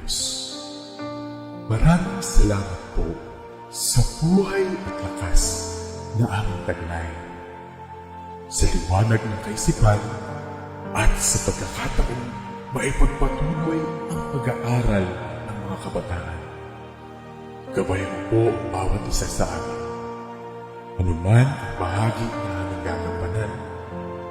Diyos. Maraming salamat po sa buhay at lakas na aming taglay, sa liwanag ng kaisipan at sa pagkakataon maipagpatuloy ang pag-aaral ng mga kabataan. Gabayan mo po ang bawat isa sa amin. Anuman ang bahagi na aming gagampanan,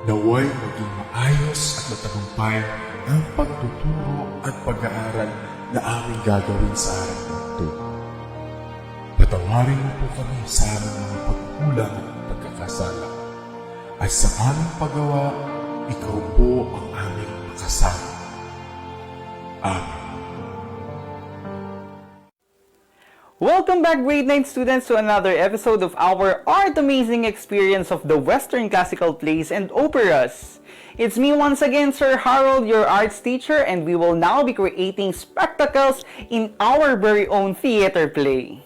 naway maging maayos at matagumpay ang pagtuturo at pag-aaral na aming gagawin sa araw na ito. Patawarin mo po kami sa aming mga pagkukulang at pagkakasala. At sa aming paggawa, ikaw po ang aming makasama. Amen. Welcome back, grade 9 students, to another episode of our art amazing experience of the Western classical plays and operas. It's me once again, Sir Harold, your arts teacher, and we will now be creating spectacles in our very own theater play.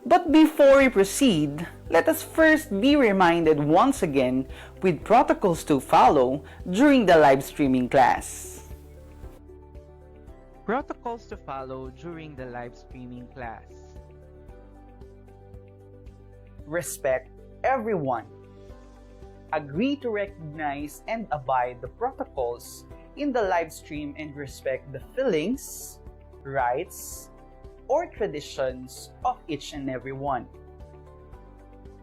But before we proceed, let us first be reminded once again with protocols to follow during the live streaming class. Protocols to follow during the live streaming class. Respect everyone. Agree to recognize and abide the protocols in the live stream and respect the feelings, rights, or traditions of each and every one.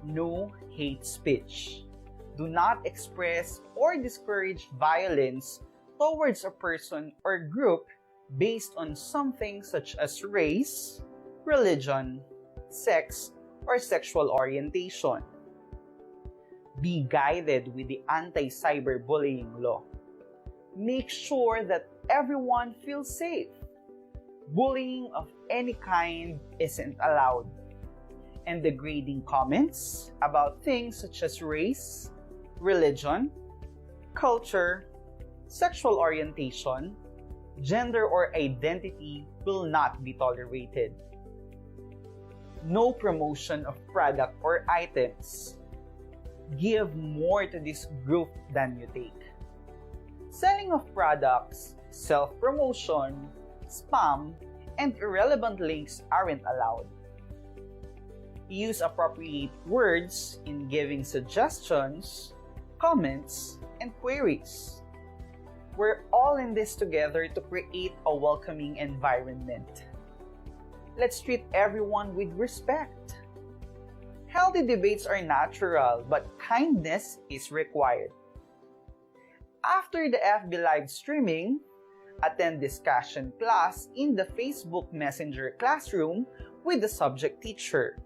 No hate speech. Do not express or discourage violence towards a person or group based on something such as race, religion, sex, or sexual orientation. Be guided with the anti-cyberbullying law. Make sure that everyone feels safe. Bullying of any kind isn't allowed. And degrading comments about things such as race, religion, culture, sexual orientation, gender or identity will not be tolerated. No promotion of product or items. Give more to this group than you take. Selling of products, self-promotion, spam, and irrelevant links aren't allowed. Use appropriate words in giving suggestions, comments, and queries. We're all in this together to create a welcoming environment. Let's treat everyone with respect. Healthy debates are natural, but kindness is required. After the FB live streaming, attend discussion class in the Facebook Messenger classroom with the subject teacher.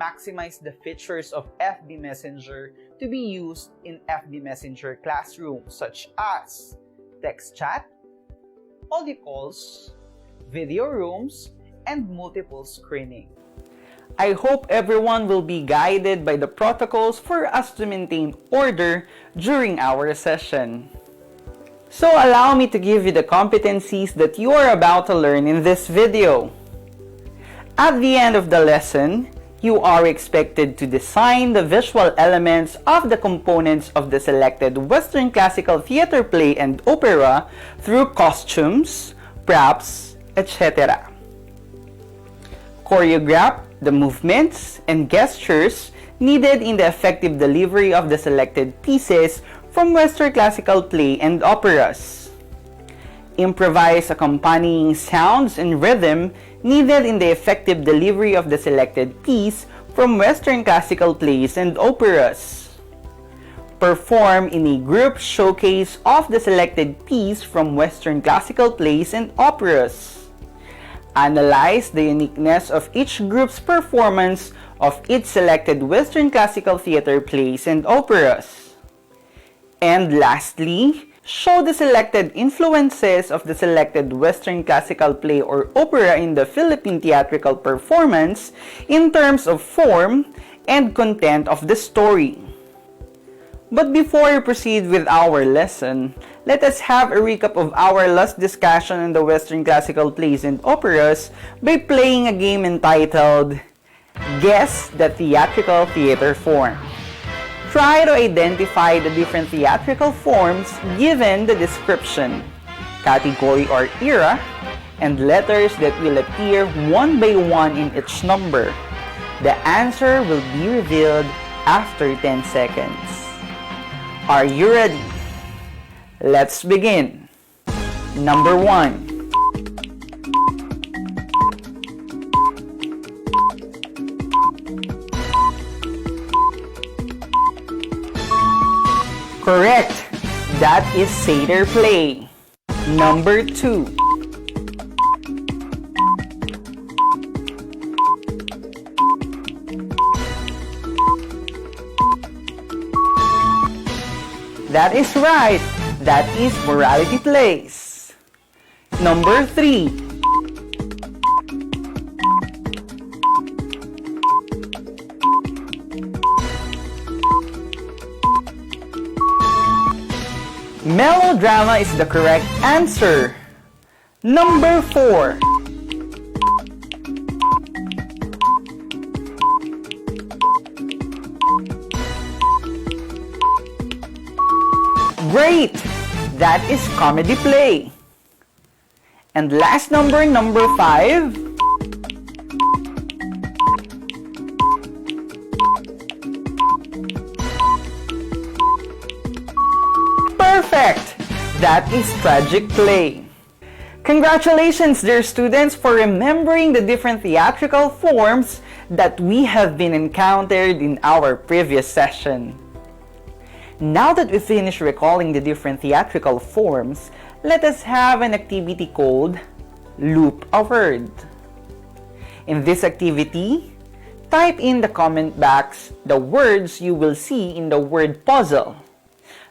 Maximize the features of FB Messenger to be used in FB Messenger classroom, such as text chat, audio calls, video rooms, and multiple screening. I hope everyone will be guided by the protocols for us to maintain order during our session. So allow me to give you the competencies that you are about to learn in this video. At the end of the lesson, you are expected to design the visual elements of the components of the selected Western classical theater play and opera through costumes, props, etc. Choreograph the movements and gestures needed in the effective delivery of the selected pieces from Western classical play and operas. Improvise accompanying sounds and rhythm needed in the effective delivery of the selected piece from Western classical plays and operas. Perform in a group showcase of the selected piece from Western classical plays and operas. Analyze the uniqueness of each group's performance of each selected Western classical theater plays and operas. And lastly, show the selected influences of the selected Western classical play or opera in the Philippine theatrical performance in terms of form and content of the story. But before we proceed with our lesson, let us have a recap of our last discussion on the Western classical plays and operas by playing a game entitled Guess the Theatrical Theater Form. Try to identify the different theatrical forms given the description. category or era, and letters that will appear one by one in each number. The answer will be revealed after 10 seconds. Are you ready? Let's begin. Number 1. Correct! That is satyr play. Number 2. That is right! That is morality plays. Number 3. Melodrama is the correct answer. Number 4. Great! That is comedy play. And last number, number 5. Perfect! That is tragic play. Congratulations, dear students, for remembering the different theatrical forms that we have been encountered in our previous session. Now that we finished recalling the different theatrical forms, let us have an activity called Loop a Word. In this activity, type in the comment box the words you will see in the word puzzle.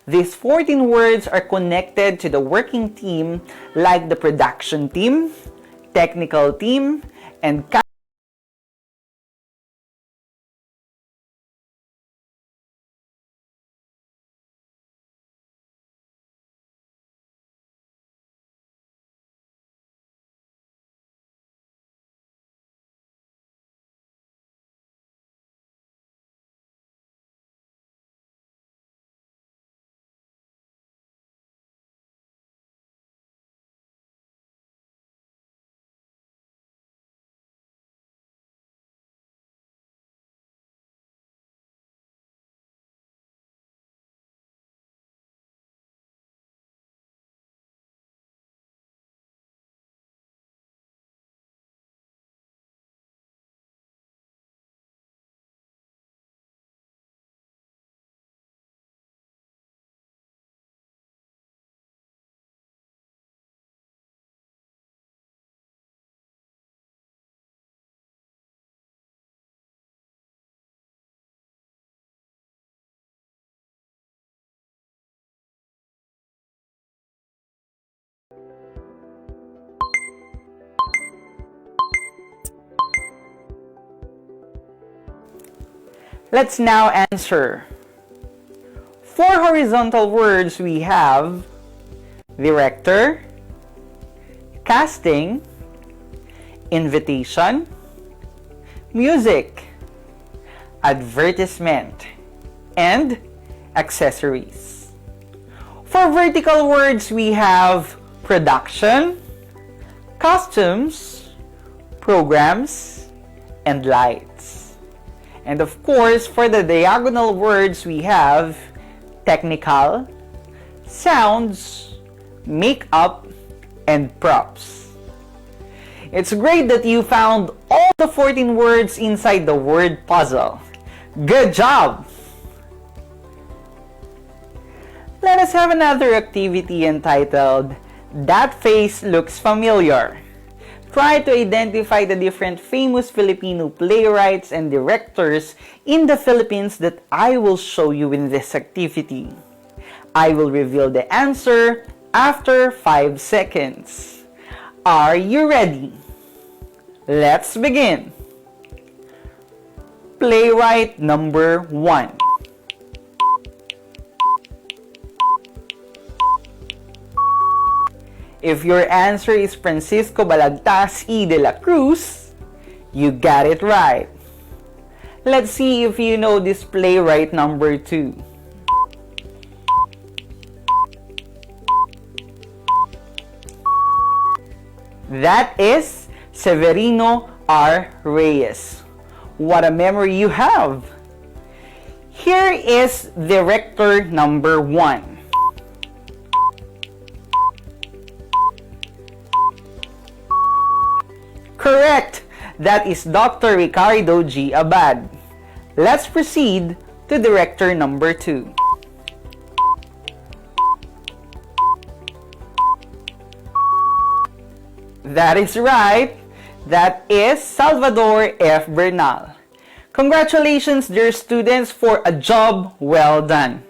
These 14 words are connected to the working team like the production team, technical team, and let's now answer. For horizontal words, we have director, casting, invitation, music, advertisement, and accessories. For vertical words, we have production, costumes, programs, and lights. And of course, for the diagonal words, we have technical, sounds, makeup, and props. It's great that you found all the 14 words inside the word puzzle. Good job! Let us have another activity entitled, That Face Looks Familiar. Try to identify the different famous Filipino playwrights and directors in the Philippines that I will show you in this activity. I will reveal the answer after 5 seconds. Are you ready? Let's begin. Playwright number 1. If your answer is Francisco Balagtas y de la Cruz, you got it right. Let's see if you know this playwright number 2. That is Severino R. Reyes. What a memory you have! Here is director number 1. Correct! That is Dr. Ricardo G. Abad. Let's proceed to director number 2. That is right. That is Salvador F. Bernal. Congratulations, dear students, for a job well done.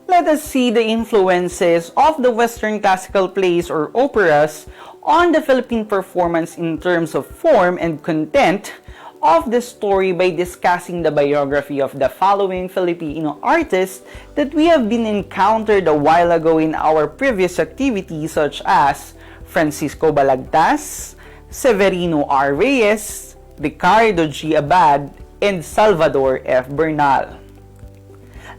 Let us see the influences of the Western classical plays or operas on the Philippine performance in terms of form and content of the story by discussing the biography of the following Filipino artists that we have been encountered a while ago in our previous activities, such as Francisco Balagtas, Severino R. Reyes, Ricardo G. Abad, and Salvador F. Bernal.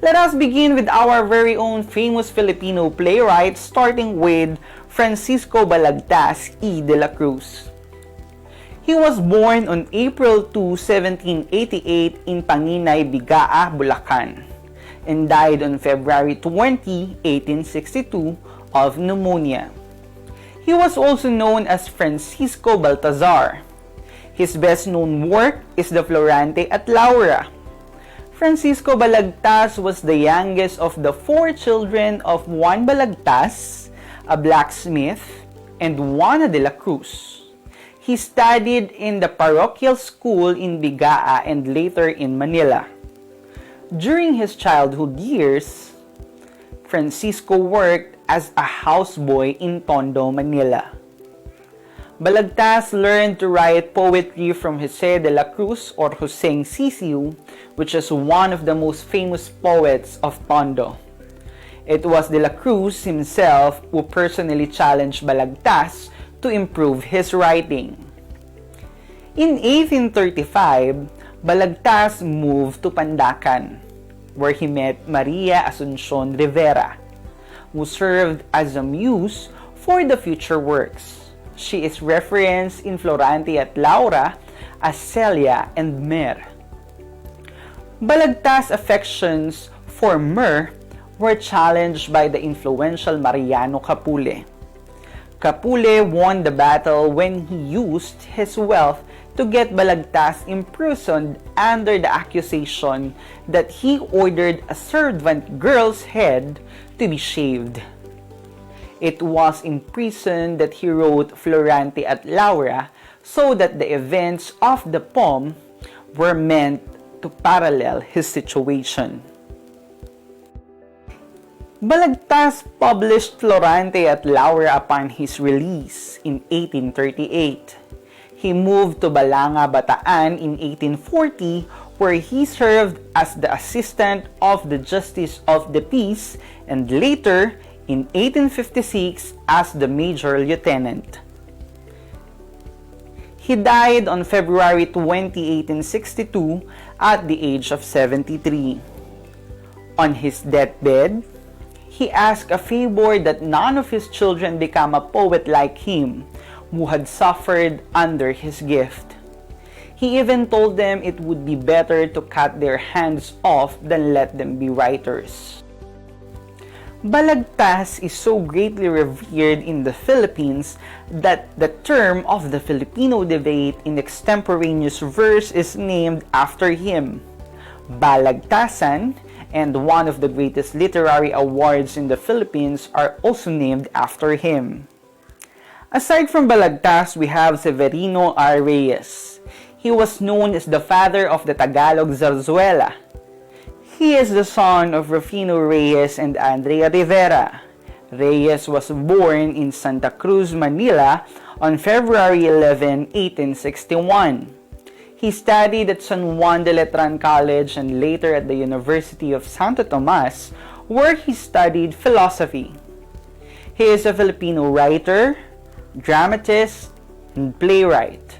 Let us begin with our very own famous Filipino playwright, starting with Francisco Balagtas y de la Cruz. He was born on April 2, 1788 in Panginay, Bigaa, Bulacan, and died on February 20, 1862 of pneumonia. He was also known as Francisco Baltazar. His best-known work is the Florante at Laura. Francisco Balagtas was the youngest of the 4 children of Juan Balagtas, a blacksmith, and Juana de la Cruz. He studied in the parochial school in Bigaa and later in Manila. During his childhood years, Francisco worked as a houseboy in Tondo, Manila. Balagtas learned to write poetry from Jose de la Cruz or Joseng Sisiu, which is one of the most famous poets of Tondo. It was de la Cruz himself who personally challenged Balagtas to improve his writing. In 1835, Balagtas moved to Pandacan, where he met Maria Asuncion Rivera, who served as a muse for the future works. She is referenced in Florante at Laura as Celia and Mer. Balagtas' affections for Mer were challenged by the influential Mariano Capule. Capule won the battle when he used his wealth to get Balagtas imprisoned under the accusation that he ordered a servant girl's head to be shaved. It was in prison that he wrote Florante at Laura, so that the events of the poem were meant to parallel his situation. Balagtas published Florante at Laura upon his release in 1838. He moved to Balanga, Bataan in 1840, where he served as the assistant of the Justice of the Peace and later in 1856 as the Major Lieutenant. He died on February 20, 1862 at the age of 73. On his deathbed, he asked a favor that none of his children become a poet like him, who had suffered under his gift. He even told them it would be better to cut their hands off than let them be writers. Balagtas is so greatly revered in the Philippines that the term of the Filipino debate in extemporaneous verse is named after him, Balagtasan, and one of the greatest literary awards in the Philippines are also named after him. Aside from Balagtas, we have Severino R. Reyes. He was known as the father of the Tagalog zarzuela. He is the son of Rufino Reyes and Andrea Rivera. Reyes was born in Santa Cruz, Manila on February 11, 1861. He studied at San Juan de Letran College and later at the University of Santo Tomas, where he studied philosophy. He is a Filipino writer, dramatist, and playwright.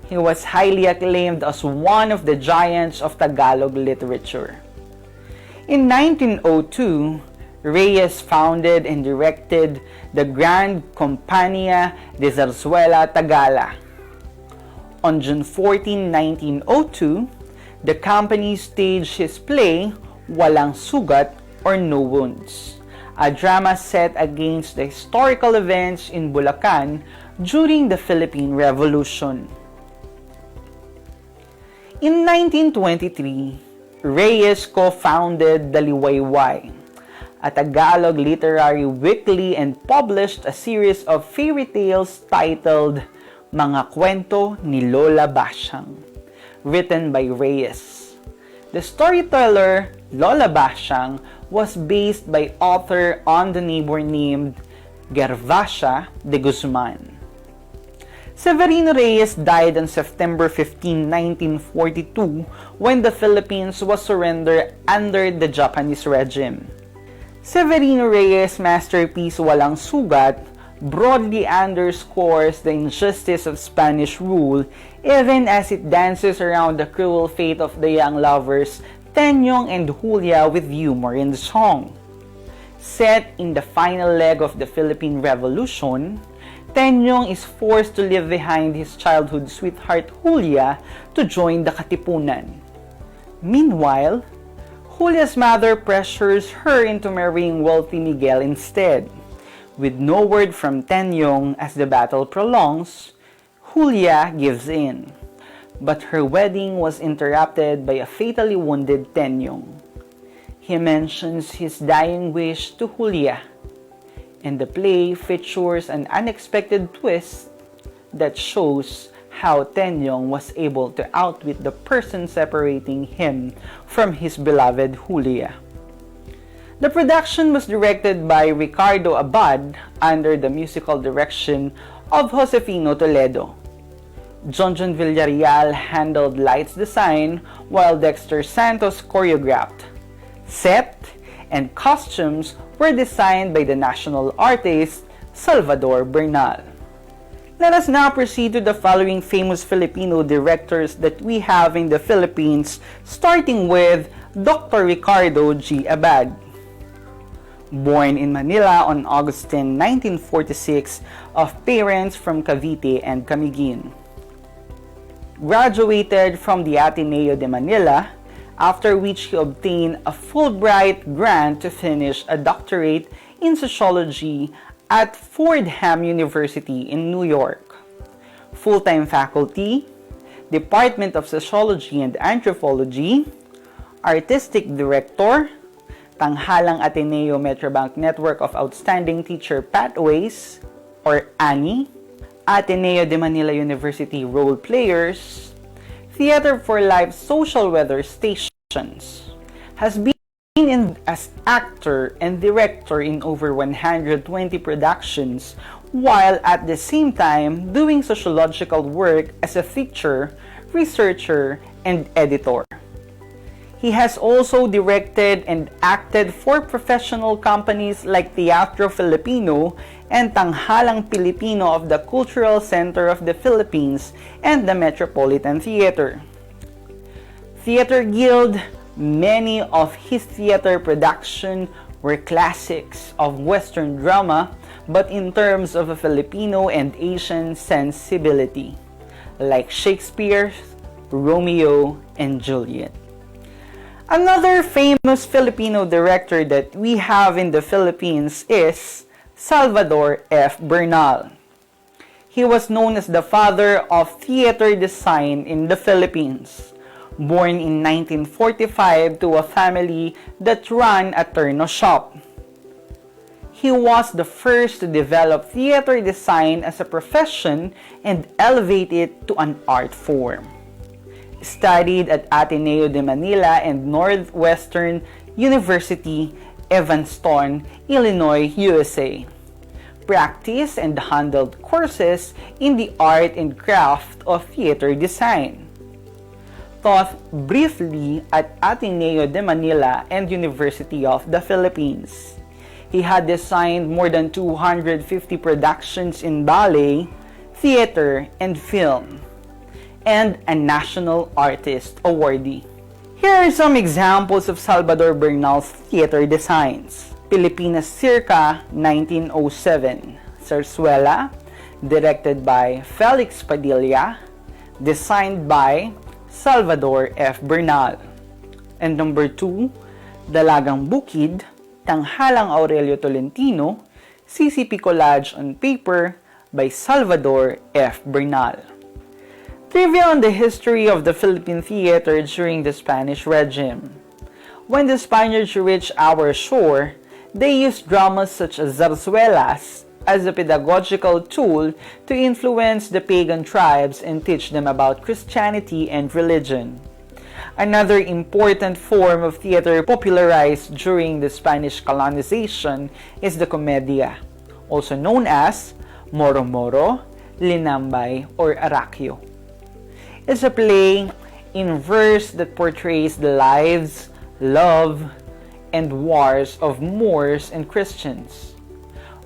He was highly acclaimed as one of the giants of Tagalog literature. In 1902, Reyes founded and directed the Grand Compañía de Zarzuela Tagala. On June 14, 1902, the company staged his play Walang Sugat or No Wounds, a drama set against the historical events in Bulacan during the Philippine Revolution. In 1923, Reyes co-founded the Liwayway, a Tagalog literary weekly, and published a series of fairy tales titled Mga Kwento ni Lola Basyang, written by Reyes. The storyteller, Lola Basyang, was based by author on the neighbor named Gervasia de Guzman. Severino Reyes died on September 15, 1942, when the Philippines was surrendered under the Japanese regime. Severino Reyes' masterpiece Walang Sugat broadly underscores the injustice of Spanish rule, even as it dances around the cruel fate of the young lovers Tenyong and Julia with humor in the song. Set in the final leg of the Philippine Revolution, Tenyong is forced to leave behind his childhood sweetheart Julia to join the Katipunan. Meanwhile, Julia's mother pressures her into marrying wealthy Miguel instead. With no word from Tenyong as the battle prolongs, Julia gives in. But her wedding was interrupted by a fatally wounded Tenyong. He mentions his dying wish to Julia, and the play features an unexpected twist that shows how Tenyong was able to outwit the person separating him from his beloved Julia. The production was directed by Ricardo Abad under the musical direction of Josefino Toledo. Jonjon Villarreal handled lights design while Dexter Santos choreographed. Set and costumes were designed by the national artist Salvador Bernal. Let us now proceed to the following famous Filipino directors that we have in the Philippines, starting with Dr. Ricardo G. Abad. Born in Manila on August 10, 1946, of parents from Cavite and Camiguin. Graduated from the Ateneo de Manila, after which he obtained a Fulbright grant to finish a doctorate in sociology at Fordham University in New York. Full-time faculty, Department of Sociology and Anthropology, Artistic Director, Tanghalang Ateneo Metrobank Network of Outstanding Teacher Pathways, or ANI, Ateneo de Manila University Role Players, Theater for Life Social Weather Stations, has been as actor and director in over 120 productions, while at the same time doing sociological work as a teacher, researcher, and editor. He has also directed and acted for professional companies like Teatro Filipino and Tanghalang Pilipino of the Cultural Center of the Philippines and the Metropolitan Theater. Theater Guild, many of his theater productions were classics of Western drama, but in terms of a Filipino and Asian sensibility, like Shakespeare's Romeo and Juliet. Another famous Filipino director that we have in the Philippines is Salvador F. Bernal. He was known as the father of theater design in the Philippines. Born in 1945 to a family that ran a Terno shop. He was the first to develop theater design as a profession and elevate it to an art form. Studied at Ateneo de Manila and Northwestern University, Evanston, Illinois, USA. Practiced and handled courses in the art and craft of theater design. Taught briefly at Ateneo de Manila and University of the Philippines. He had designed more than 250 productions in ballet, theater, and film, and a National Artist Awardee. Here are some examples of Salvador Bernal's theater designs. Pilipinas circa 1907. Zarzuela, directed by Felix Padilla, designed by Salvador F. Bernal. And number 2, Dalagang Bukid, Tanghalang Aurelio Tolentino, CCP collage on paper by Salvador F. Bernal. Trivia on the history of the Philippine theater during the Spanish regime. When the Spaniards reached our shore, they used dramas such as zarzuelas as a pedagogical tool to influence the pagan tribes and teach them about Christianity and religion. Another important form of theater popularized during the Spanish colonization is the comedia, also known as moro-moro, linambay, or arakyo. It's a play in verse that portrays the lives, love, and wars of Moors and Christians.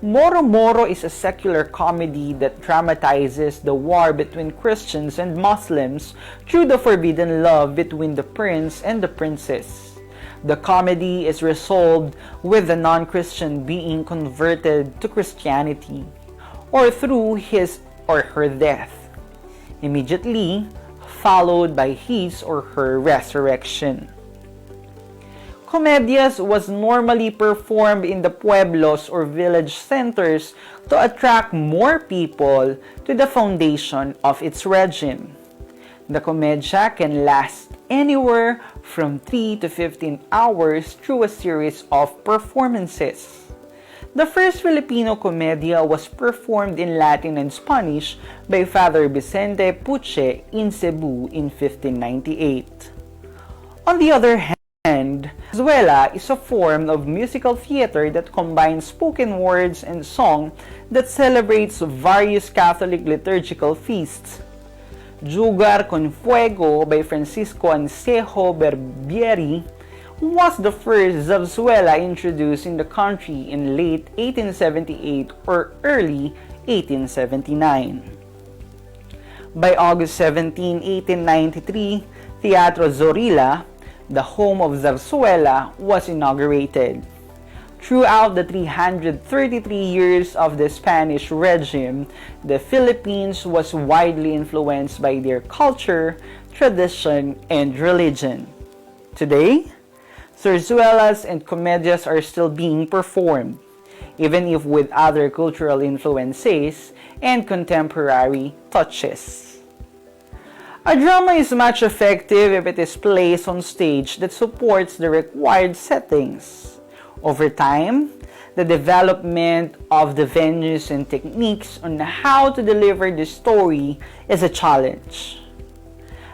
Moro-moro is a secular comedy that dramatizes the war between Christians and Muslims through the forbidden love between the prince and the princess. The comedy is resolved with the non-Christian being converted to Christianity, or through his or her death, immediately followed by his or her resurrection. Comedias was normally performed in the pueblos or village centers to attract more people to the foundation of its regime. The comedia can last anywhere from 3 to 15 hours through a series of performances. The first Filipino comedia was performed in Latin and Spanish by Father Vicente Puche in Cebu in 1598. On the other hand, zarzuela is a form of musical theater that combines spoken words and song that celebrates various Catholic liturgical feasts. Jugar con Fuego by Francisco Ansejo Berbieri was the first zarzuela introduced in the country in late 1878 or early 1879. By August 17, 1893, Teatro Zorilla, the home of zarzuela, was inaugurated. Throughout the 333 years of the Spanish regime, the Philippines was widely influenced by their culture, tradition, and religion. Today, zarzuelas and comedias are still being performed, even if with other cultural influences and contemporary touches. A drama is much effective if it is placed on stage that supports the required settings. Over time, the development of the venues and techniques on how to deliver the story is a challenge.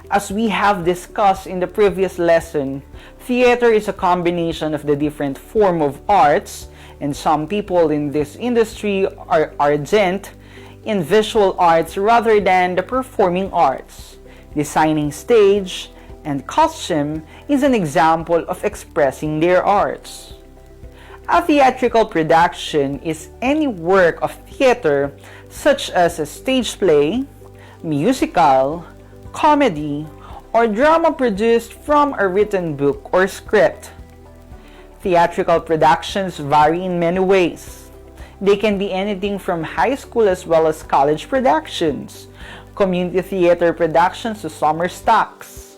As we have discussed in the previous lesson, theater is a combination of the different forms of arts, and some people in this industry are ardent in visual arts rather than the performing arts. Designing stage and costume is an example of expressing their arts. A theatrical production is any work of theater such as a stage play, musical, comedy, or drama produced from a written book or script. Theatrical productions vary in many ways. They can be anything from high school as well as college productions, community theater productions to summer stocks,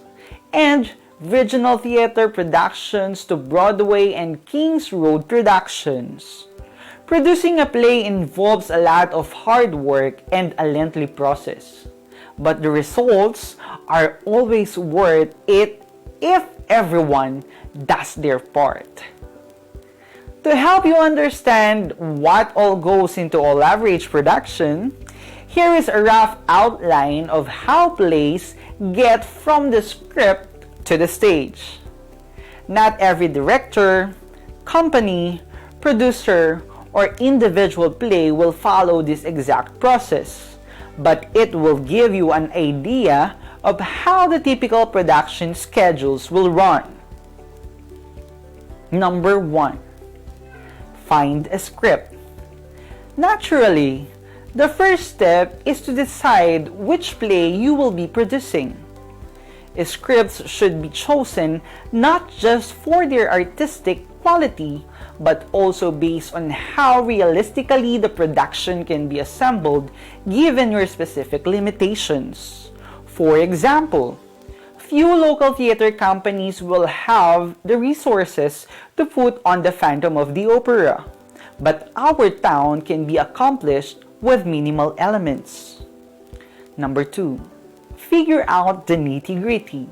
and regional theater productions to Broadway and Kings Road productions. Producing a play involves a lot of hard work and a lengthy process, but the results are always worth it if everyone does their part. To help you understand what all goes into all average production, here is a rough outline of how plays get from the script to the stage. Not every director, company, producer, or individual play will follow this exact process, but it will give you an idea of how the typical production schedules will run. Number 1. Find a script. Naturally, the first step is to decide which play you will be producing. Scripts should be chosen not just for their artistic quality, but also based on how realistically the production can be assembled given your specific limitations. For example, few local theater companies will have the resources to put on the Phantom of the Opera, but our town can be accomplished with minimal elements. Number 2. Figure out the nitty-gritty.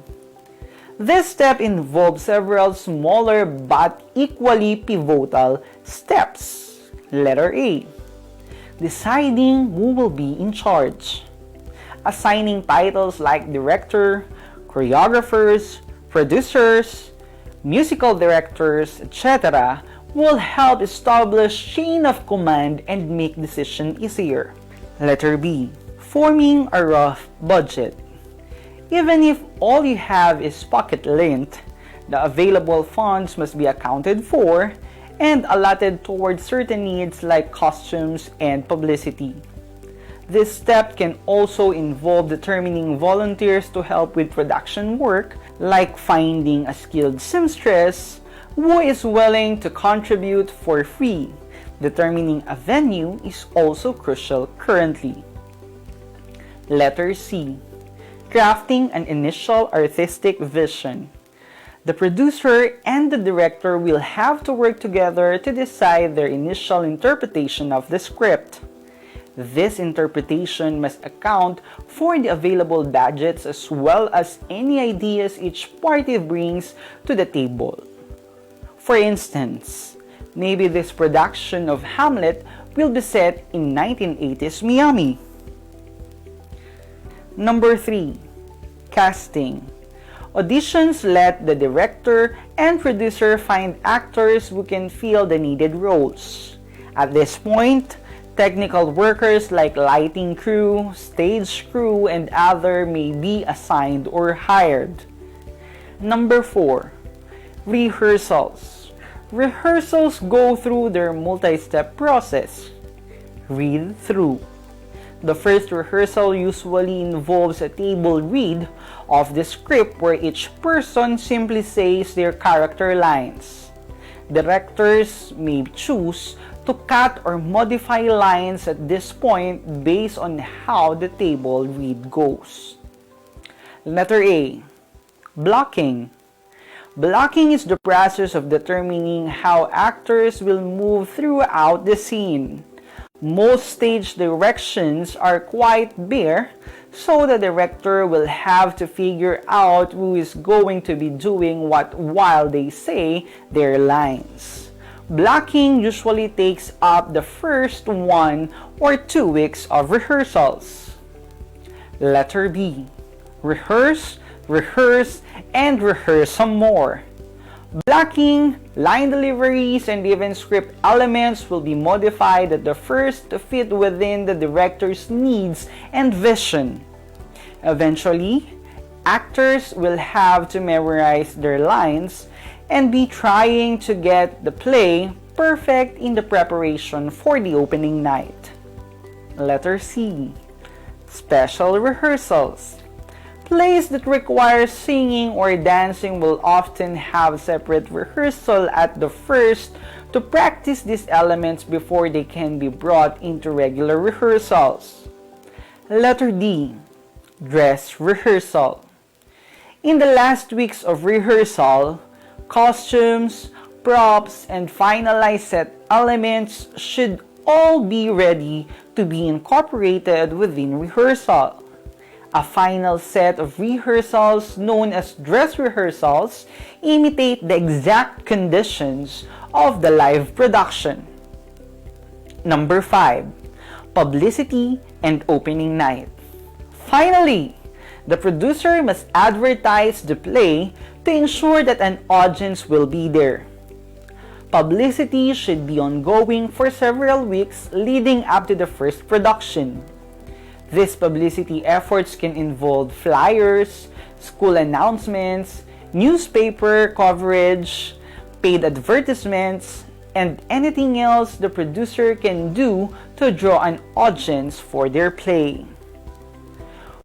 This step involves several smaller but equally pivotal steps. Letter A. Deciding who will be in charge. Assigning titles like director, choreographers, producers, musical directors, etc. will help establish chain of command and make decision easier. Letter B. Forming a rough budget. Even if all you have is pocket lint, the available funds must be accounted for and allotted towards certain needs like costumes and publicity. This step can also involve determining volunteers to help with production work, like finding a skilled seamstress who is willing to contribute for free. Determining a venue is also crucial currently. Letter C. Crafting an initial artistic vision. The producer and the director will have to work together to decide their initial interpretation of the script. This interpretation must account for the available budgets as well as any ideas each party brings to the table. For instance, maybe this production of Hamlet will be set in 1980s Miami. Number 3. Casting. Auditions let the director and producer find actors who can fill the needed roles. At this point, technical workers like lighting crew, stage crew, and other may be assigned or hired. Number 4. Rehearsals. Rehearsals go through their multi-step process. Read through. The first rehearsal usually involves a table read of the script where each person simply says their character lines. Directors may choose to cut or modify lines at this point based on how the table read goes. Letter A. Blocking. Blocking is the process of determining how actors will move throughout the scene. Most stage directions are quite bare, so the director will have to figure out who is going to be doing what while they say their lines. Blocking usually takes up the first 1 or 2 weeks of rehearsals. Letter B. Rehearse, rehearse, and rehearse some more. Blocking, line deliveries, and even script elements will be modified at the first to fit within the director's needs and vision. Eventually, actors will have to memorize their lines and be trying to get the play perfect in the preparation for the opening night. Letter C. Special rehearsals. Plays that require singing or dancing will often have separate rehearsal at the first to practice these elements before they can be brought into regular rehearsals. Letter D. Dress rehearsal. In the last weeks of rehearsal, costumes, props, and finalized set elements should all be ready to be incorporated within rehearsal. A final set of rehearsals known as dress rehearsals imitate the exact conditions of the live production. Number 5. Publicity and opening night. Finally, the producer must advertise the play to ensure that an audience will be there. Publicity should be ongoing for several weeks leading up to the first production. These publicity efforts can involve flyers, school announcements, newspaper coverage, paid advertisements, and anything else the producer can do to draw an audience for their play.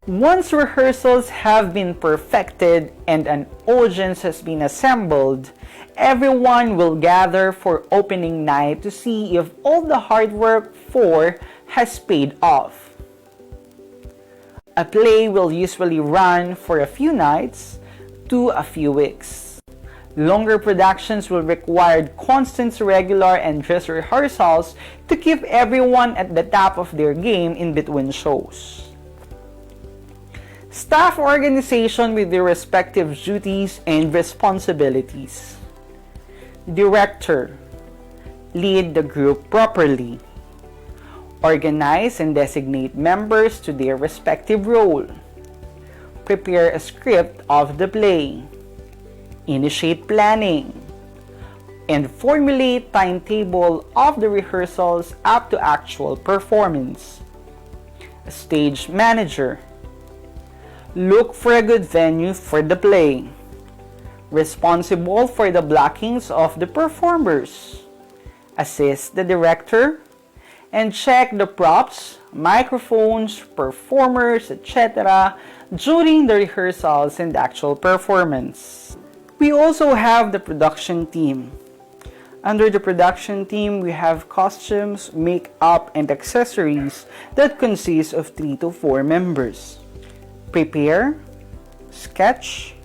Once rehearsals have been perfected and an audience has been assembled, everyone will gather for opening night to see if all the hard work for has paid off. A play will usually run for a few nights to a few weeks. Longer productions will require constant, regular, and dress rehearsals to keep everyone at the top of their game in between shows. Staff organization with their respective duties and responsibilities. Director. Lead the group properly. Organize and designate members to their respective role. Prepare a script of the play. Initiate planning. And formulate timetable of the rehearsals up to actual performance. A stage manager. Look for a good venue for the play. Responsible for the blockings of the performers. Assist the director and check the props, microphones, performers, etc. during the rehearsals and actual performance. We also have the production team. Under the production team, we have costumes, makeup, and accessories that consist of 3 to 4 members. Prepare, sketch,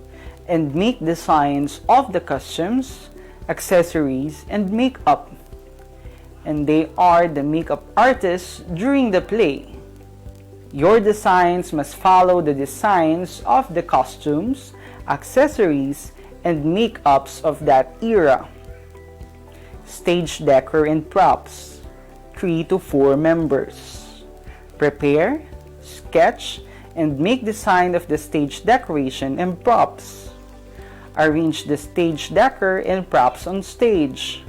and make designs of the costumes, accessories, and makeup. And they are the makeup artists during the play. Your designs must follow the designs of the costumes, accessories, and makeups of that era. Stage decor and props, 3 to 4 members. Prepare, sketch, and make design of the stage decoration and props. Arrange the stage decor and props on stage.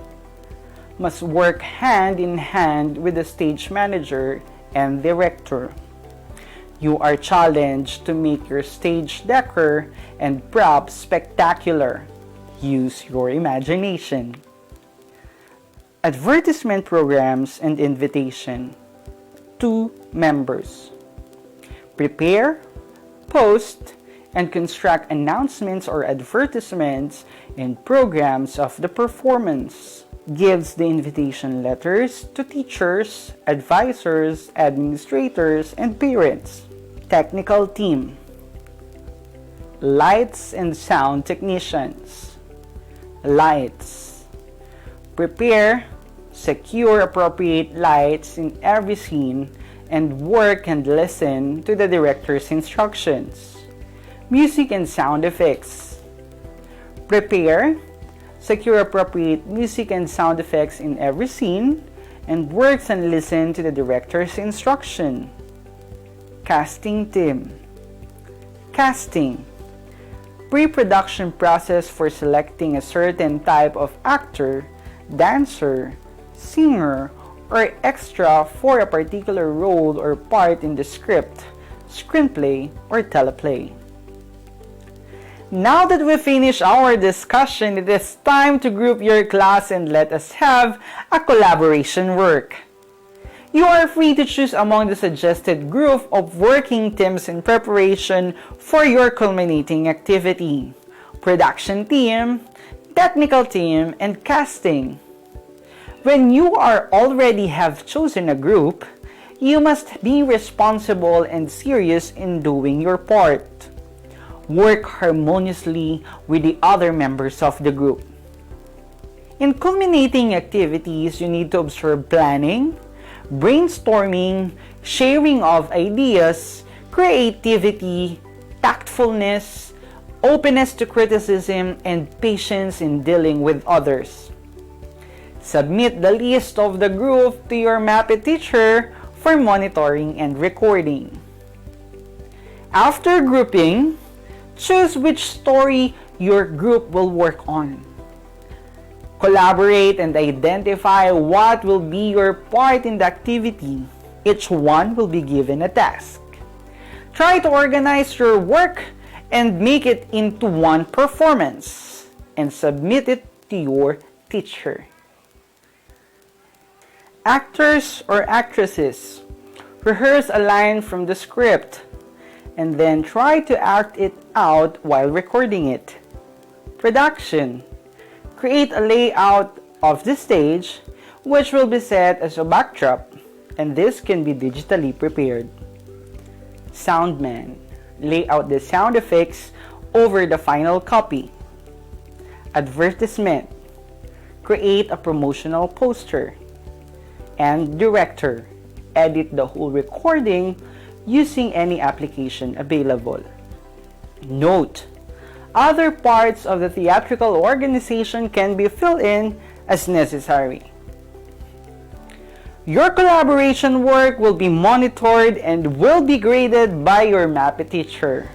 Must work hand in hand with the stage manager and director. You are challenged to make your stage decor and props spectacular. Use your imagination. Advertisement programs and invitation. 2 members. Prepare, post, and construct announcements or advertisements and programs of the performance. Gives the invitation letters to teachers, advisors, administrators, and parents. Technical team. Lights and sound technicians. Lights. Prepare, secure appropriate lights in every scene, and work and listen to the director's instructions. Music and sound effects. Prepare, secure appropriate music and sound effects in every scene, and works and listen to the director's instruction. Casting team. Casting. Pre-production process for selecting a certain type of actor, dancer, singer, or extra for a particular role or part in the script, screenplay, or teleplay. Now that we've finished our discussion, it is time to group your class and let us have a collaboration work. You are free to choose among the suggested group of working teams in preparation for your culminating activity: production team, technical team, and casting. When you are already have chosen a group, you must be responsible and serious in doing your part. Work harmoniously with the other members of the group. In culminating activities, you need to observe planning, brainstorming, sharing of ideas, creativity, tactfulness, openness to criticism, and patience in dealing with others. Submit the list of the group to your Mapeh teacher for monitoring and recording. After grouping, choose which story your group will work on. Collaborate and identify what will be your part in the activity. Each one will be given a task. Try to organize your work and make it into one performance and submit it to your teacher. Actors or actresses, rehearse a line from the script. and then try to act it out while recording it. Production. Create a layout of the stage, which will be set as a backdrop, and this can be digitally prepared. Soundman. Lay out the sound effects over the final copy. Advertisement. Create a promotional poster. And director. Edit the whole recording using any application available. Note: other parts of the theatrical organization can be filled in as necessary. Your collaboration work will be monitored and will be graded by your Mapeh teacher.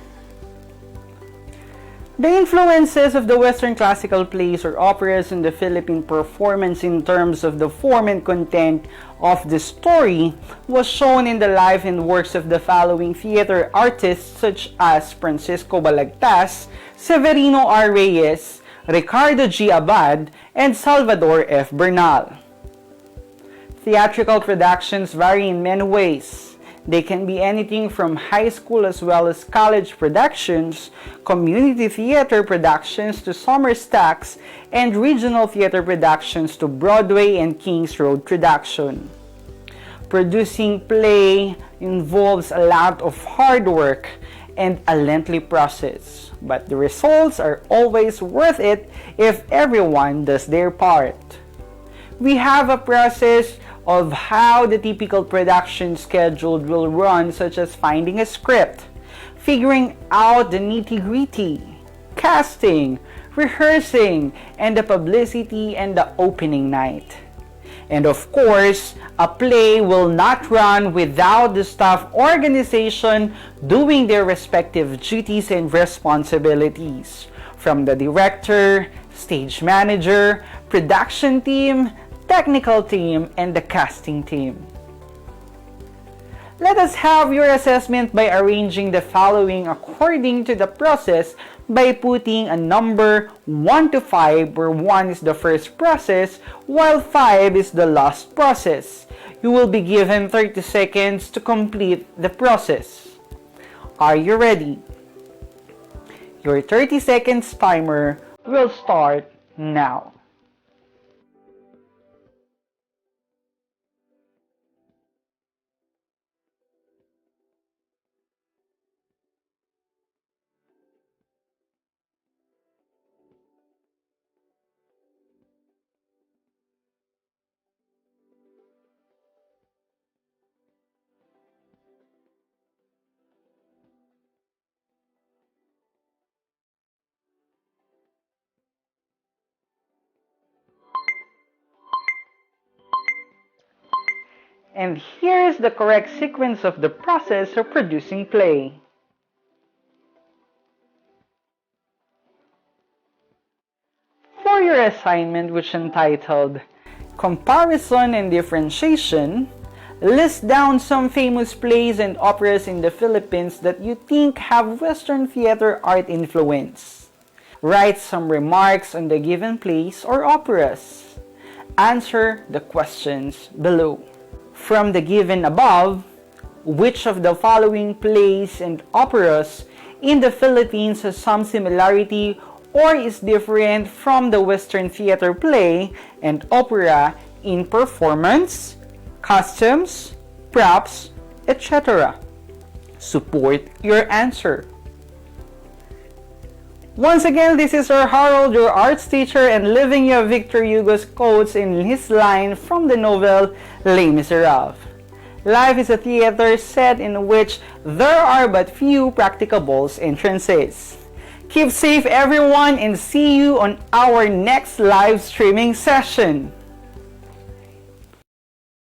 The influences of the Western classical plays or operas in the Philippine performance in terms of the form and content of the story was shown in the life and works of the following theater artists such as Francisco Balagtas, Severino R. Reyes, Ricardo G. Abad, and Salvador F. Bernal. Theatrical productions vary in many ways. They can be anything from high school as well as college productions, community theater productions to summer stacks, and regional theater productions to Broadway and Kings Road production. Producing play involves a lot of hard work and a lengthy process, but the results are always worth it if everyone does their part. We have a process of how the typical production schedule will run, such as finding a script, figuring out the nitty-gritty, casting, rehearsing, and the publicity and the opening night. And of course, a play will not run without the staff organization doing their respective duties and responsibilities, from the director, stage manager, production team, technical team, and the casting team. Let us have your assessment by arranging the following according to the process by putting a number 1 to 5, where 1 is the first process while 5 is the last process. You will be given 30 seconds to complete the process. Are you ready? Your 30 seconds timer will start now. And here is the correct sequence of the process of producing play. For your assignment, which entitled Comparison and Differentiation, list down some famous plays and operas in the Philippines that you think have Western theater art influence. Write some remarks on the given plays or operas. Answer the questions below. From the given above, which of the following plays and operas in the Philippines has some similarity or is different from the Western theater play and opera in performance, costumes, props, etc.? Support your answer. Once again, this is Sir Harold, your arts teacher, and leaving you Victor Hugo's quotes in his line from the novel Les Miserables. Life is a theater set in which there are but few practicables entrances. Keep safe, everyone, and see you on our next live streaming session.